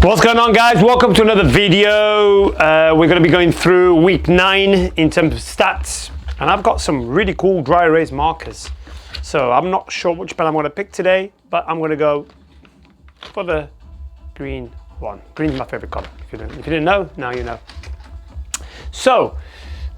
What's going on, guys? Welcome to another video. We're going to be going through week 9 in terms of stats, and I've got some really cool dry erase markers. So I'm not sure which pen I'm going to pick today, but I'm going to go for the green one. Green's my favorite color. If you didn't know, now you know. So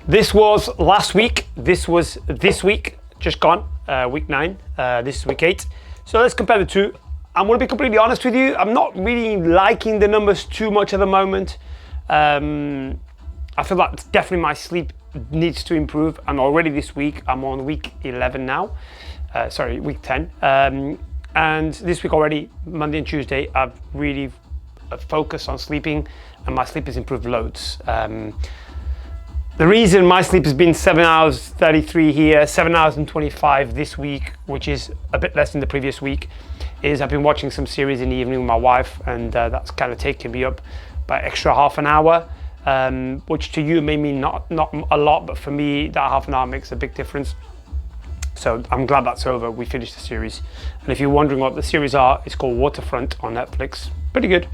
this was last week. This was this week, just gone, week 9. This is week 8. So let's compare the two. I'm going to be completely honest with you. I'm not really liking the numbers too much at the moment. I feel like definitely my sleep needs to improve. And already this week, I'm on week 11 now. Sorry, week 10. And this week already, Monday and Tuesday, I've really focused on sleeping, and my sleep has improved loads. The reason my sleep has been 7 hours 33 here, 7 hours and 25 this week, which is a bit less than the previous week, is I've been watching some series in the evening with my wife, and that's kind of taken me up by extra half an hour, which to you may mean not a lot, but for me that half an hour makes a big difference. So I'm glad that's over. We finished the series, and if you're wondering what the series are, it's called Waterfront on Netflix. Pretty good.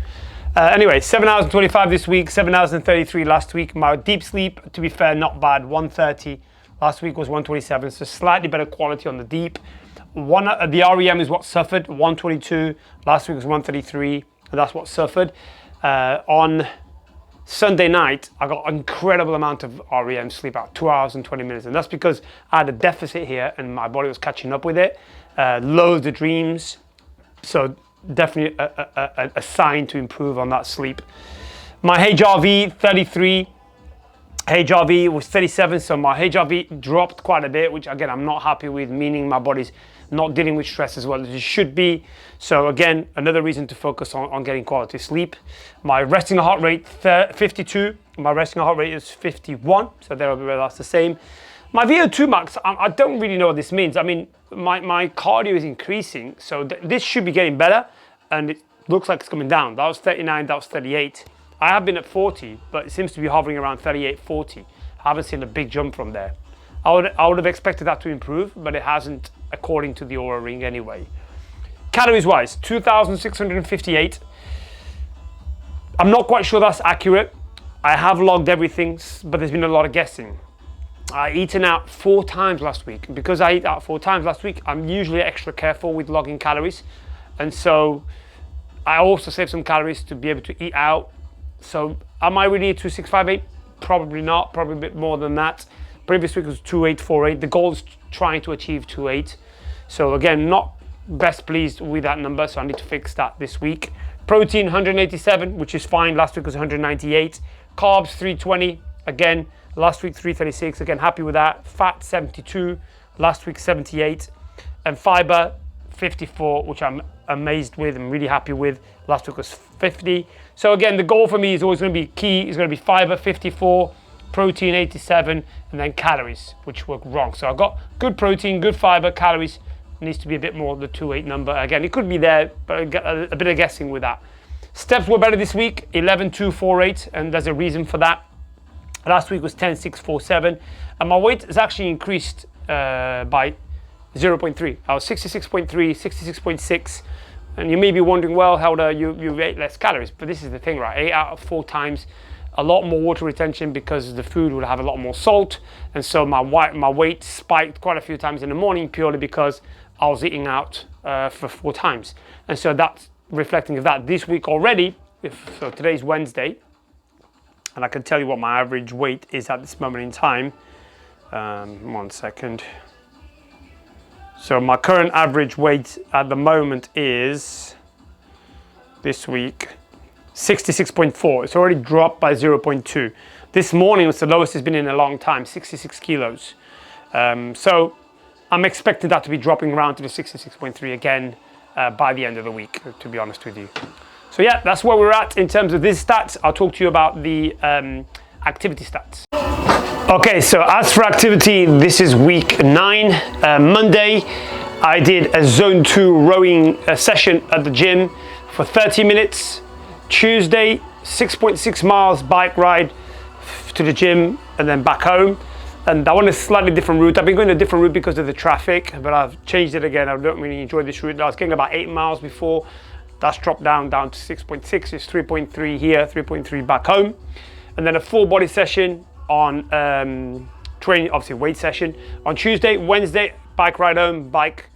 Anyway, 7 hours and 25 this week, 7 hours and 33 last week. My deep sleep, to be fair, not bad, 130. Last week was 127, so slightly better quality on the deep. The REM is what suffered, 122. Last week was 133, and that's what suffered. On Sunday night, I got an incredible amount of REM sleep, about 2 hours and 20 minutes, and that's because I had a deficit here and my body was catching up with it. Loads of dreams, so definitely a sign to improve on that sleep. My HRV 33, HRV was 37, so my HRV dropped quite a bit, which again I'm not happy with, meaning my body's not dealing with stress as well as it should be. So again, another reason to focus on getting quality sleep. My resting heart rate 52, my resting heart rate is 51, so that's the same. My VO2 max, I don't really know what this means. I mean, my cardio is increasing, so this should be getting better, and it looks like it's coming down. That was 39, that was 38. I have been at 40, but it seems to be hovering around 38, 40. I haven't seen a big jump from there. I would have expected that to improve, but it hasn't, according to the Oura Ring anyway. Calories wise, 2,658. I'm not quite sure that's accurate. I have logged everything, but there's been a lot of guessing. I eaten out 4 times last week. Because I eat out 4 times last week, I'm usually extra careful with logging calories. And so I also save some calories to be able to eat out. So am I really at 2,658? Probably not, probably a bit more than that. Previous week was 2,848. The goal is trying to achieve 2,8. So again, not best pleased with that number, so I need to fix that this week. Protein 187, which is fine. Last week was 198. Carbs 320. Again, last week 336. Again, happy with that. Fat 72. Last week 78. And fiber 54, which I'm amazed with. I'm really happy with. Last week was 50. So again, the goal for me is always going to be key. Is going to be fiber 54. Protein 87, and then calories, which were wrong. So I've got good protein, good fiber, calories. Needs to be a bit more the 2,8 number. Again, it could be there, but a bit of guessing with that. Steps were better this week, 11,248, and there's a reason for that. Last week was 10,647, and my weight has actually increased by 0.3. I was 66.3, 66.6, and you may be wondering, well, how do you ate less calories? But this is the thing, right? 8 out of 4 times. A lot more water retention because the food would have a lot more salt, and so my weight spiked quite a few times in the morning purely because I was eating out for 4 times, and so that's reflecting of that this week already. So today's Wednesday, and I can tell you what my average weight is at this moment in time. 1 second. So my current average weight at the moment is this week 66.4. It's already dropped by 0.2. This morning was the lowest it's been in a long time, 66 kilos. So I'm expecting that to be dropping around to the 66.3 again by the end of the week, to be honest with you. So yeah, that's where we're at in terms of these stats. I'll talk to you about the activity stats. Okay, so as for activity, this is week 9. Monday, I did a zone 2 rowing session at the gym for 30 minutes. Tuesday, 6.6 miles bike ride to the gym and then back home. And I went a slightly different route. I've been going a different route because of the traffic, but I've changed it again. I don't really enjoy this route. I was getting about 8 miles before. That's dropped down to 6.6. It's 3.3 here, 3.3 back home. And then a full body session on training, obviously weight session on Tuesday. Wednesday, bike ride home, bike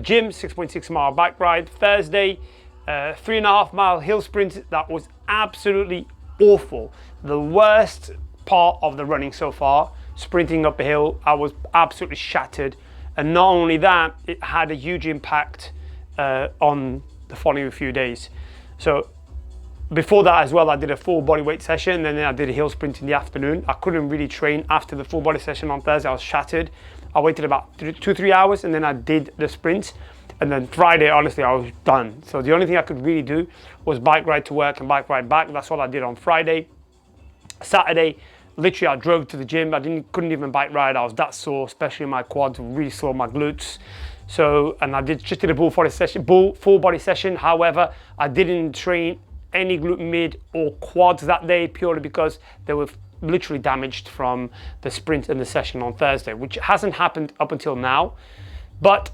gym, 6.6 mile bike ride. Thursday, 3.5 mile hill sprint. That was absolutely awful. The worst part of the running so far, sprinting up a hill. I was absolutely shattered. And not only that, it had a huge impact on the following few days. So before that as well, I did a full body weight session, and then I did a hill sprint in the afternoon. I couldn't really train after the full body session on Thursday. I was shattered. I waited about 2-3 hours, and then I did the sprint. And then Friday, honestly, I was done. So the only thing I could really do was bike ride to work and bike ride back. That's all I did on Friday. Saturday, literally I drove to the gym. Couldn't even bike ride. I was that sore, especially my quads, really sore, my glutes. So, and I just did a full body session. However, I didn't train any glute mid or quads that day, purely because they were literally damaged from the sprint and the session on Thursday, which hasn't happened up until now. But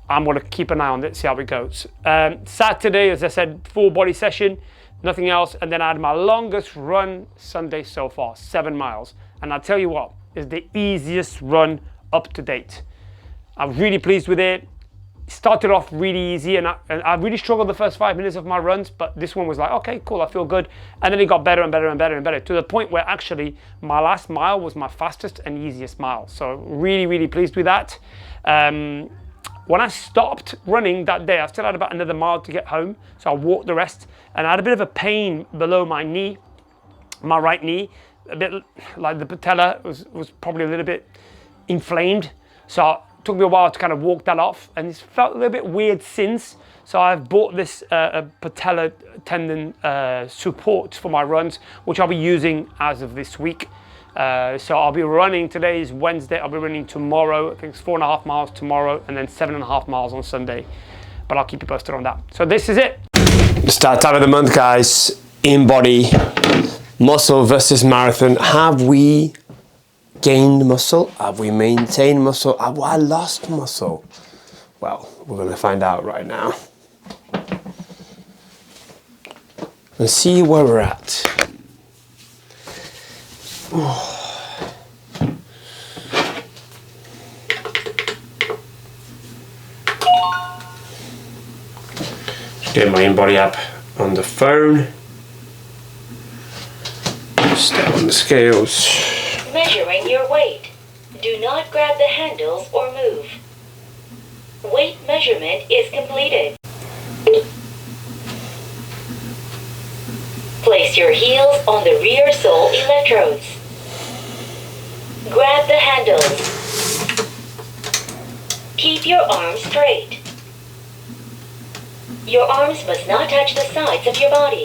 I'm going to keep an eye on it, see how it goes. Saturday, as I said, full body session, nothing else. And then I had my longest run Sunday so far, 7 miles. And I'll tell you what, it's the easiest run up to date. I'm really pleased with it. Started off really easy, and I really struggled the first 5 minutes of my runs, but this one was like, okay, cool, I feel good. And then it got better and better and better and better, to the point where actually my last mile was my fastest and easiest mile. So really, really pleased with that. When I stopped running that day, I still had about another mile to get home, so I walked the rest, and I had a bit of a pain below my knee, my right knee, a bit like the patella was probably a little bit inflamed. So it took me a while to kind of walk that off, and it's felt a little bit weird since. So I've bought this patella tendon support for my runs, which I'll be using as of this week. So I'll be running, today is Wednesday, I'll be running tomorrow, I think it's 4.5 miles tomorrow, and then 7.5 miles on Sunday. But I'll keep you posted on that. So this is it. Start time of the month, guys. InBody, muscle versus marathon. Have we gained muscle? Have we maintained muscle? Have I lost muscle? Well, we're going to find out right now. And see where we're at. Get my InBody app on the phone. Step on the scales. Measuring your weight. Do not grab the handles or move. Weight measurement is completed. Place your heels on the rear sole electrodes. Grab the handles. Keep your arms straight. Your arms must not touch the sides of your body.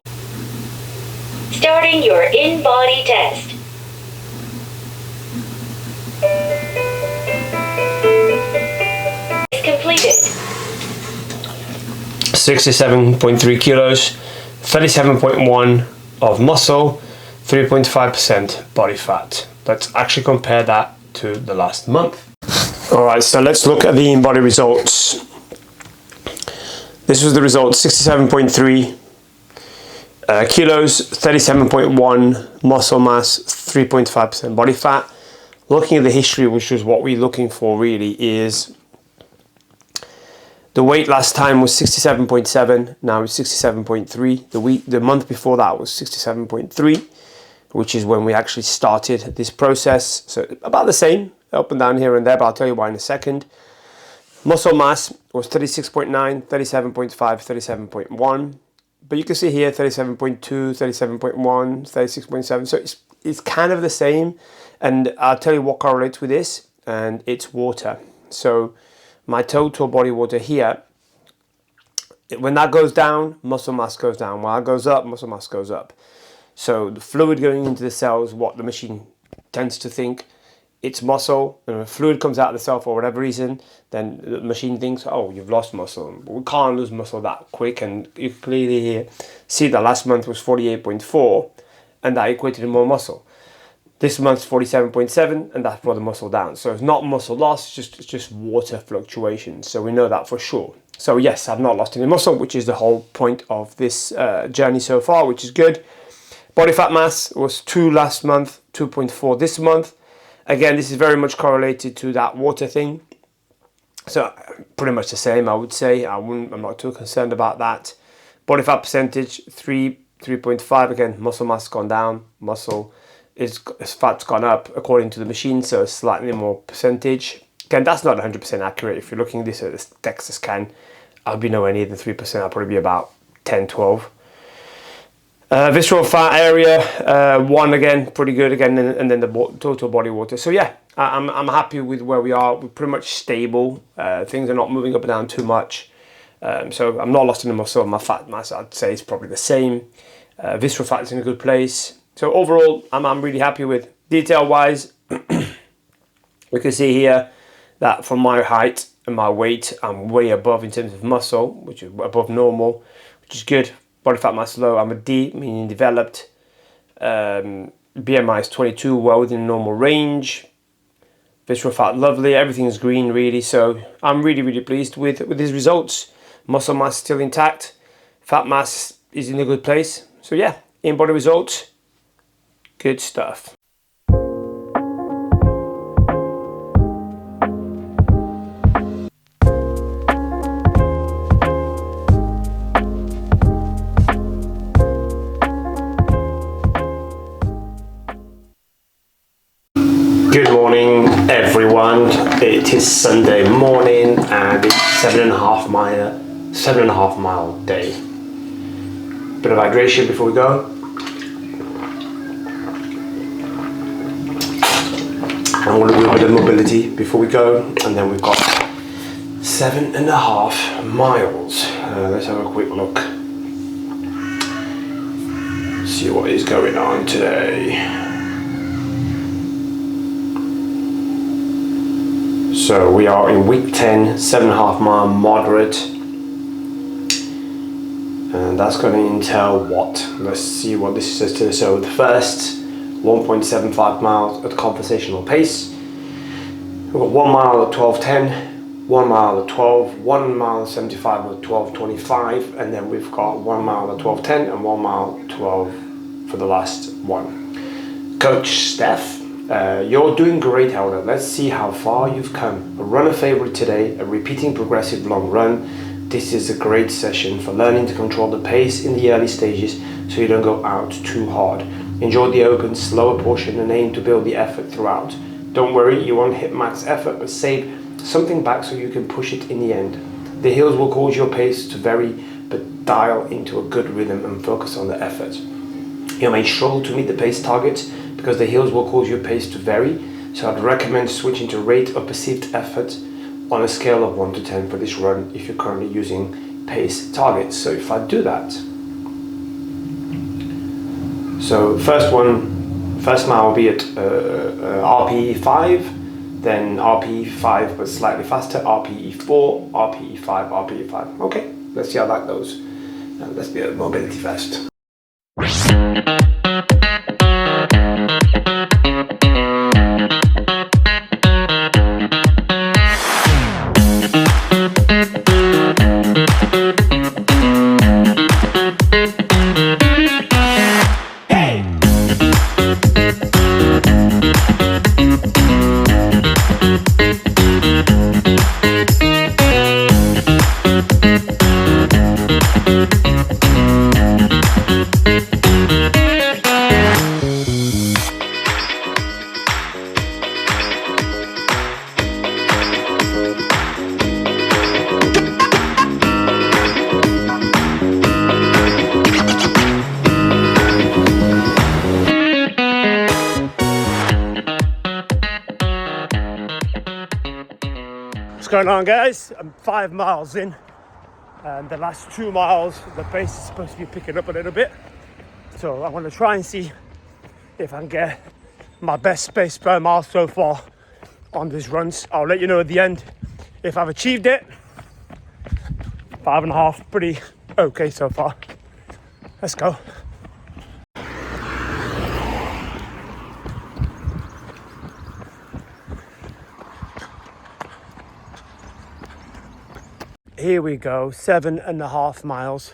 Starting your InBody test. Is completed. 67.3 kilos, 37.1 of muscle, 3.5% body fat. Let's actually compare that to the last month. All right, so let's look at the InBody results. This was the result: 67.3 kilos, 37.1 muscle mass, 3.5% body fat. Looking at the history, which is what we're looking for really, is the weight last time was 67.7, now it's 67.3. The month before that was 67.3, which is when we actually started this process. So about the same, up and down here and there, but I'll tell you why in a second. Muscle mass was 36.9, 37.5, 37.1. But you can see here 37.2, 37.1, 36.7. So it's kind of the same. And I'll tell you what correlates with this, and it's water. So my total body water here, when that goes down, muscle mass goes down. When that goes up, muscle mass goes up. So the fluid going into the cells, what the machine tends to think, it's muscle. And when fluid comes out of the cell for whatever reason, then the machine thinks, oh, you've lost muscle. We can't lose muscle that quick. And you clearly here see that last month was 48.4, and that equated to more muscle. This month's 47.7, and that's brought the muscle down. So it's not muscle loss, it's just water fluctuations. So we know that for sure. So yes, I've not lost any muscle, which is the whole point of this journey so far, which is good. Body fat mass was 2 last month, 2.4 this month. Again, this is very much correlated to that water thing. So pretty much the same, I would say. I'm not too concerned about that. Body fat percentage, 3.5. Again, muscle mass gone down. Muscle fat's gone up according to the machine, so slightly more percentage. Again, that's not 100% accurate. If you're looking at this at the DEXA scan, I'll be nowhere near the 3%. I'll probably be about 10, 12. Visceral fat area, 1 again, pretty good again, and then the total body water. So yeah, I'm happy with where we are. We're pretty much stable. Things are not moving up and down too much. So I'm not lost in the muscle. My fat mass, I'd say, is probably the same. Visceral fat is in a good place. So overall, I'm really happy with. Detail-wise, we can see here that from my height and my weight, I'm way above in terms of muscle, which is above normal, which is good. Body fat mass low, I'm a D, meaning developed. BMI is 22, well within normal range. Visceral fat, lovely, everything is green really, so I'm really pleased with these results. Muscle mass still intact, fat mass is in a good place. So yeah, InBody results, good stuff. Good morning everyone, it is Sunday morning and it's 7.5 mile day. Bit of hydration before we go. I'm going to do a bit of mobility before we go, and then we've got 7.5 miles. Let's have a quick look. See what is going on today. So we are in week 10, 7.5 mile moderate, and that's going to entail what? Let's see what this says to us. So the first 1.75 miles at conversational pace. We've got 1 mile at 12:10, 1 mile at 12, 1 mile at 75 at 12:25, and then we've got 1 mile at 12:10 and 1 mile at 12 for the last one. Coach Steph, you're doing great, Helder. Let's see how far you've come. A runner favorite today, a repeating progressive long run. This is a great session for learning to control the pace in the early stages so you don't go out too hard. Enjoy the open, slower portion and aim to build the effort throughout. Don't worry, you won't hit max effort, but save something back so you can push it in the end. The hills will cause your pace to vary, but dial into a good rhythm and focus on the effort. You may struggle to meet the pace targets because the hills will cause your pace to vary, so I'd recommend switching to rate of perceived effort on a scale of 1 to 10 for this run if you're currently using pace targets. So if I do that, so first mile will be at RPE 5, then RPE 5 but slightly faster, RPE 4, RPE 5, RPE 5. Okay, let's see how that goes. Let's be at mobility first. What's going on, guys? I'm 5 miles in, and the last 2 miles the pace is supposed to be picking up a little bit, so I'm going to try and see if I can get my best pace per mile so far on these runs. I'll let you know at the end if I've achieved it. 5.5, pretty okay so far. Let's go. here we go, 7.5 miles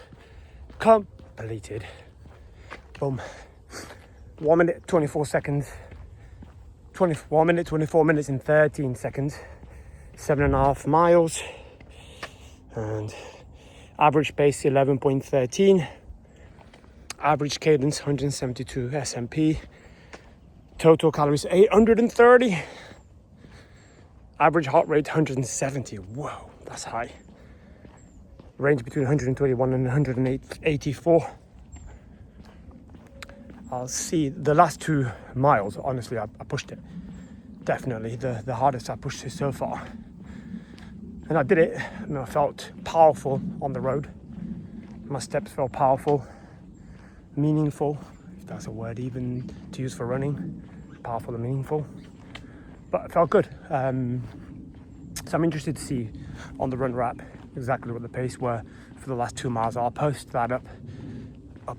completed. Boom. 1 minute 24 seconds. 1 minute 24 minutes and 13 seconds. 7.5 miles. And average pace 11.13. Average cadence 172 SMP. Total calories 830. Average heart rate 170. Whoa, that's high. Range between 121 and 184. I'll see the last 2 miles, honestly, I pushed it. Definitely the hardest I pushed it so far. And I did it, and I felt powerful on the road. My steps felt powerful, meaningful, if that's a word even to use for running. Powerful and meaningful. But it felt good. So I'm interested to see on the run wrap exactly what the pace were for the last 2 miles. I'll post that up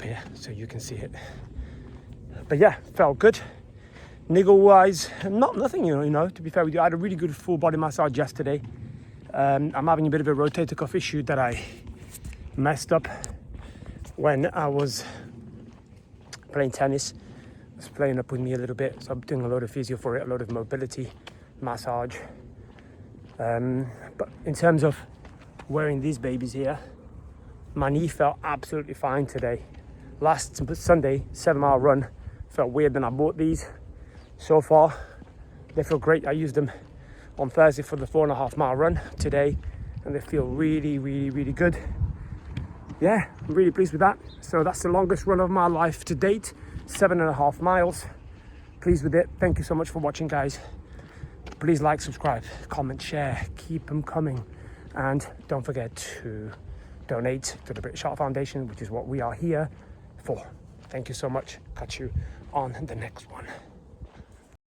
here so you can see it. But yeah, felt good. Niggle wise, nothing, you know, to be fair with you. I had a really good full body massage yesterday. I'm having a bit of a rotator cuff issue that I messed up when I was playing tennis. It's playing up with me a little bit, so I'm doing a lot of physio for it, a lot of mobility, massage. But in terms of wearing these babies here, my knee felt absolutely fine today. Last Sunday, 7-mile run, felt weird when I bought these. So far, they feel great. I used them on Thursday for the 4.5-mile run today, and they feel really, really, really good. Yeah, I'm really pleased with that. So that's the longest run of my life to date, 7.5 miles. Pleased with it. Thank you so much for watching, guys. Please like, subscribe, comment, share, keep them coming. And don't forget to donate to the British Heart Foundation, which is what we are here for. Thank you so much. Catch you on the next one.